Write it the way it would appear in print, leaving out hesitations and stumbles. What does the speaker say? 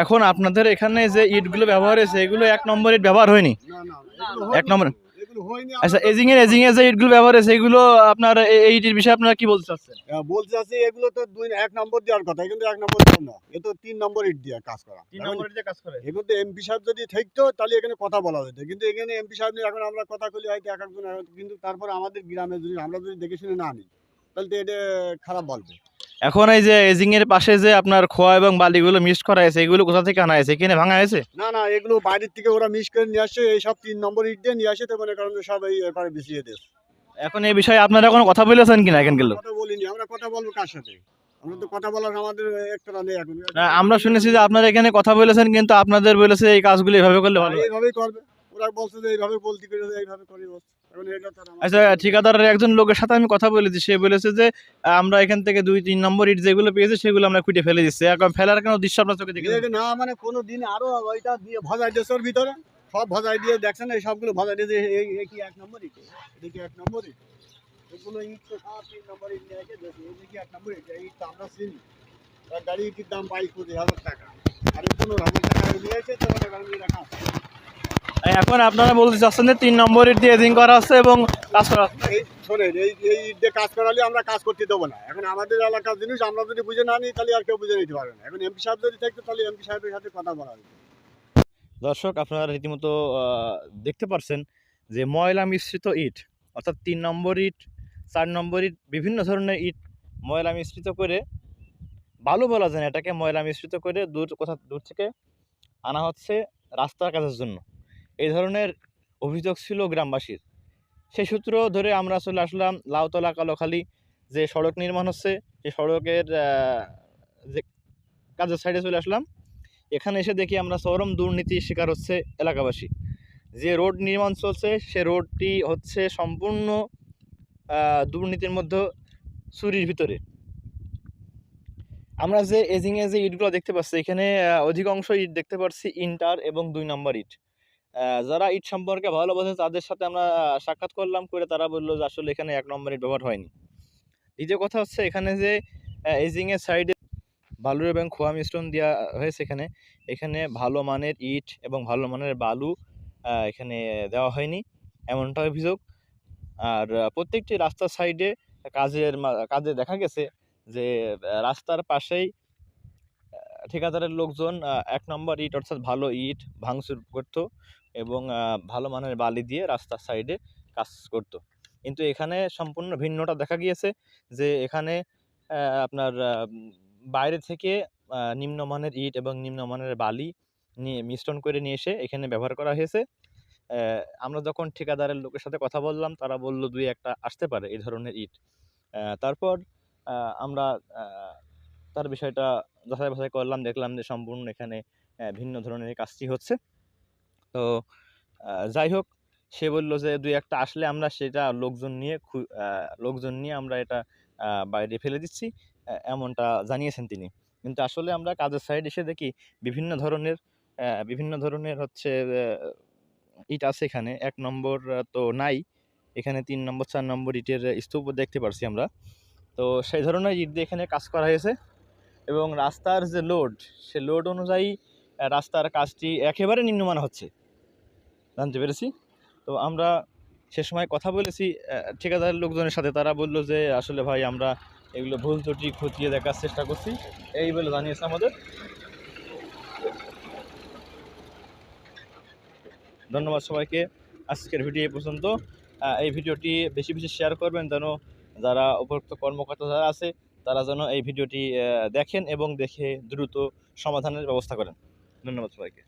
এখন আপনাদের এখানে যে ইটগুলো ব্যবহার হয়েছে এগুলো 1 নম্বর ইট ব্যবহার হয়নি? 1 নম্বর। আচ্ছা, এজিং এর যে ইটগুলো ব্যবহার হয়েছে এগুলো আপনার এই ইটের বিষয়ে আপনারা কি বলতে চাচ্ছেন? বলতে চাচ্ছি এগুলো তো 1 নম্বর দেওয়ার কথা, কিন্তু 1 নম্বর না, এ তো 3 নম্বর ইট দিয়ে কাজ করা। 3 নম্বর ইট দিয়ে কাজ করে। এগুলো তো এমপি সাহেব যদি থাকতো তাহলে এখানে কথা বলা যেত, কিন্তু এখানে এমপি সাহেব নেই। এখন আমরা কথা বলি হয়তো এক একজন, কিন্তু তারপর আমাদের গ্রামে যদি আমরা যদি দেখে শুনে না নিই তাহলে তো এটা খারাপ বলবে। এখন এই যে এজিং এর পাশে যে আপনার খোয়া এবং বালিগুলো মিক্সড করা হয়েছে এগুলো কোথা থেকে আনা হয়েছে? কিনে ভাঙা হয়েছে? না না, এগুলো বাইরের থেকে ওরা মিক্স করে নিয়ে আসছে, এই সব 3 নম্বর ইট দিয়ে নিয়ে আসে, তো মনে করেন সব এই এপারে বিছিয়ে দিয়েছে। এখন এই বিষয়ে আপনারা কোনো কথা বলেছেন কিনা? এখন গেল কথা বলিনি, আমরা কথা বলবো কার সাথে? আমরা তো কথা বলার আমাদের একটা নেই এখন। আমরা শুনেছি যে আপনারা এখানে কথা বলেছেন, কিন্তু আপনাদের বলেছে এই কাজগুলো এইভাবে করলে ভালো হয়। এইভাবেই করবে, ওরা বলছে যে এইভাবে বলতে করে এইভাবে করি বলছে। এখন এটা তো আচ্ছা, ঠিকাদারের একজন লোকের সাথে আমি কথা বলেছি, সে বলেছে যে আমরা এখান থেকে 2-3 নম্বর ইট যেগুলো পেয়েছি সেগুলো আমরা খুঁটে ফেলে দিচ্ছি। এখন ফেলার কোনো দৃশ্য আপনার চোখে দেখেছেন? এটা না, মানে কোনো দিন আরো ওইটা দিয়ে ভজাই দিয়েছে ওর ভিতরে, সব ভজাই দিয়ে দেখছেন এই সবগুলো ভজাই দিয়ে এই কি 1 নম্বর ইট? এটা কি 1 নম্বর ইট? এগুলো ইট তো সব 3 নম্বর ইট নিয়ে এসে দেখি এই কি 1 নম্বর ইট? এই ইট তো আমরা চিনি, তার গাড়ি ইটের দাম 22-25,000 টাকা, আর 15,000 টাকা নিয়ে এসে তো মনে করেন রাখা। এখন আপনারা বলতে চাচ্ছেন যে 3 নম্বর ইট দিয়ে এজিং করা আছে এবং কাজ করা আছে। এই শোনেন, এই ইট দিয়ে কাজ করালে আমরা কাজ করতে দেবো না। এখন আমাদের এলাকার জিনিস আমরা যদি বুঝে না নিই তাহলে আর কেউ বুঝে নিতে পারবে না। এখন এমপি সাহেব যদি থাকতো তাহলে এমপি সাহেবের সাথে কথা বলা হতো। দর্শক, আপনারা রীতিমতো দেখতে পারছেন যে ময়লা মিশ্রিত ইট, অর্থাৎ 3 নম্বর ইট, 4 নম্বর ইট, বিভিন্ন ধরনের ইট ময়লা মিশ্রিত করে, বালু বলা যায় না এটাকে, ময়লা মিশ্রিত করে দূর থেকে আনা হচ্ছে রাস্তার কাজের জন্য। এই ধরনের অভিযোগ ছিল গ্রামবাসীর। সেই সূত্র ধরে আমরা চলে আসলাম লাউতলা কালোখালী যে সড়ক নির্মাণ হচ্ছে, সেই সড়কের যে কাজের সাইডে চলে আসলাম। এখানে এসে দেখি আমরা চরম দুর্নীতির শিকার হচ্ছে এলাকাবাসী। যে রোড নির্মাণ চলছে সে রোডটি হচ্ছে সম্পূর্ণ দুর্নীতির মধ্যে, চুরির ভিতরে। আমরা যে এজিংয়ে যে ইটগুলো দেখতে পাচ্ছি এখানে অধিকাংশ ইট দেখতে পাচ্ছি ইন্টার এবং 2 নম্বর ইট। যারা ইট সম্পর্কে ভালো বোঝে তাদের সাথে আমরা সাক্ষাৎ করলাম, করে তারা বললো যে আসলে এখানে 1 নম্বর ইট ব্যবহার হয়নি। দ্বিতীয় কথা হচ্ছে এখানে যে এজিংয়ের সাইডে বালু এবং খোয়া মিশ্রণ দেওয়া হয়েছে, এখানে ভালো মানের ইট এবং ভালো মানের বালু এখানে দেওয়া হয়নি, এমনটা অভিযোগ। আর প্রত্যেকটি রাস্তার সাইডে কাজে দেখা গেছে যে রাস্তার পাশেই ঠিকাদারের লোকজন 1 নম্বর ইট অর্থাৎ ভালো ইট ভাঙচুর করত এবং ভালো মানের বালি দিয়ে রাস্তার সাইডে কাজ করত। কিন্তু এখানে সম্পূর্ণ ভিন্নটা দেখা গিয়েছে, যে এখানে আপনার বাইরে থেকে নিম্নমানের ইট এবং নিম্নমানের বালি নিয়ে মিশ্রণ করে নিয়ে এসে এখানে ব্যবহার করা হয়েছে। আমরা যখন ঠিকাদারের লোকের সাথে কথা বললাম তারা বলল 2-1টা আসতে পারে এই ধরনের ইট। তারপর আমরা তার বিষয়টা যাচাই বাছাই করলাম, দেখলাম যে সম্পূর্ণ এখানে ভিন্ন ধরনের কাজটি হচ্ছে। তো যাই হোক, সে বলল যে 2-1টা আসলে আমরা সেটা লোকজন নিয়ে আমরা এটা বাইরে ফেলে দিচ্ছি, এমনটা জানিয়েছেন তিনি। কিন্তু আসলে আমরা কাজের সাইড এসে দেখি বিভিন্ন ধরনের হচ্ছে ইট আছে এখানে। 1 নম্বর তো নাই, এখানে 3 নম্বর 4 নম্বর ইটের স্তূপ দেখতে পারছি আমরা। তো সেই ধরনের ইট দিয়ে এখানে কাজ করা হয়েছে এবং রাস্তার যে লোড, সে লোড অনুযায়ী রাস্তার কাজটি একেবারে নিম্নমান হচ্ছে, জানতে পেরেছি। তো আমরা সে সময় কথা বলেছি ঠিকাদারের লোকজনের সাথে, তারা বলল যে আসলে ভাই আমরা এগুলো ভুল ত্রুটি খতিয়ে দেখার চেষ্টা করছি, এই বলে জানিয়েছে আমাদের। ধন্যবাদ সবাইকে। আজকের ভিডিও এই পর্যন্ত। এই ভিডিওটি বেশি বেশি শেয়ার করবেন, যেন যারা উপযুক্ত কর্মকর্তা যারা আছে তারা যেন এই ভিডিওটি দেখেন এবং দেখে দ্রুত সমাধানের ব্যবস্থা করেন। ধন্যবাদ সবাইকে।